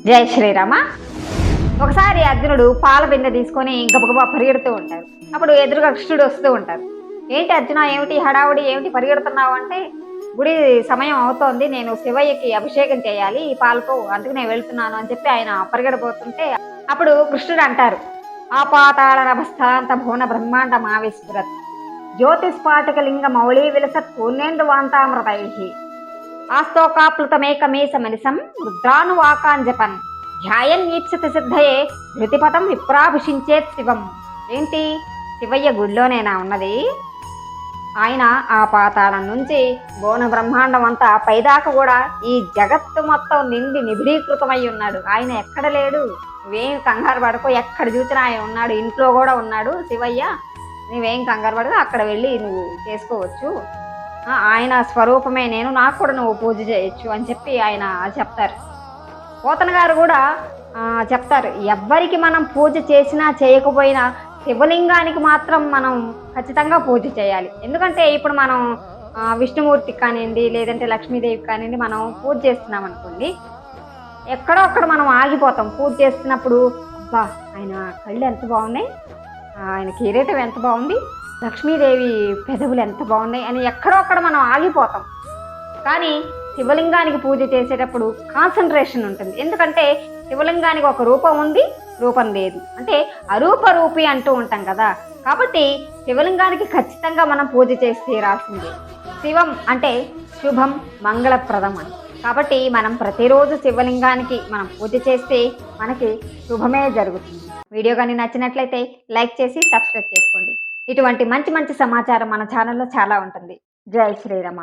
జై శ్రీరామ. ఒకసారి అర్జునుడు పాల బిందె తీసుకొని గబగబా పరిగెడుతూ ఉంటారు. అప్పుడు ఎదురుగా కృష్ణుడు వస్తూ ఉంటారు. ఏంటి అర్జున, ఏమిటి హడావుడి, ఏమిటి పరిగెడుతున్నావు అంటే, గుడి సమయం అవుతోంది, నేను శివయ్యకి అభిషేకం చేయాలి ఈ పాలతో, అందుకు నేను వెళ్తున్నాను అని చెప్పి ఆయన పరిగెడబోతుంటే అప్పుడు కృష్ణుడు అంటారు, ఆపాతాళ నభస్థాంత భువన బ్రహ్మాండ మావిస్ఫురత్ జ్యోతిస్పాటిక లింగ మౌళీ విలసత్ పూర్ణేందు వాంతామృతై ఆస్తోకాప్లుతమేకమేశమనిసం రుద్రానువాకాంజపన్ ధ్యాయన్ ఈప్సిత సిద్ధయే ధృతిపథం విప్రాభిషించేత్ శివం. ఏంటి, శివయ్య గుడిలోనేనా ఉన్నది? ఆయన ఆ పాతాళం నుంచి గోన బ్రహ్మాండం అంతా పైదాకా కూడా ఈ జగత్తు మొత్తం నిండి నిబిడీకృతమై ఉన్నాడు. ఆయన ఎక్కడ లేడు, నువ్వేం కంగారు పడుకో, ఎక్కడ చూసినా ఆయన ఉన్నాడు, ఇంట్లో కూడా ఉన్నాడు శివయ్య, నువ్వేం కంగారు పడుకో, అక్కడ వెళ్ళి నువ్వు చేసుకోవచ్చు, ఆయన స్వరూపమే నేను, నాకు కూడా నువ్వు పూజ చేయొచ్చు అని చెప్పి ఆయన చెప్తారు. పోతన గారు కూడా చెప్తారు, ఎవ్వరికి మనం పూజ చేసినా చేయకపోయినా శివలింగానికి మాత్రం మనం ఖచ్చితంగా పూజ చేయాలి. ఎందుకంటే ఇప్పుడు మనం విష్ణుమూర్తికి కానివ్వండి, లేదంటే లక్ష్మీదేవికి కానివ్వండి, మనం పూజ చేస్తున్నాం అనుకోండి, ఎక్కడో అక్కడ మనం ఆగిపోతాం. పూజ చేస్తున్నప్పుడు అబ్బా ఆయన కళ్ళు ఎంత బాగున్నాయి, ఆయన కిరీటం ఎంత బాగుంది, లక్ష్మీదేవి పెదవులు ఎంత బాగున్నాయి అని ఎక్కడో అక్కడ మనం ఆగిపోతాం. కానీ శివలింగానికి పూజ చేసేటప్పుడు కాన్సన్ట్రేషన్ ఉంటుంది. ఎందుకంటే శివలింగానికి ఒక రూపం ఉంది, రూపం లేదు, అంటే అరూపరూపి అంటూ ఉంటాం కదా. కాబట్టి శివలింగానికి ఖచ్చితంగా మనం పూజ చేసి తీరాల్సిందే. శివం అంటే శుభం, మంగళప్రదం అని. కాబట్టి మనం ప్రతిరోజు శివలింగానికి మనం పూజ చేస్తే మనకి శుభమే జరుగుతుంది. వీడియో కానీ నచ్చినట్లయితే లైక్ చేసి సబ్స్క్రైబ్ చేసుకోండి. ఇటువంటి మంచి మంచి సమాచారం మన ఛానల్లో చాలా ఉంటుంది. జై శ్రీరామ.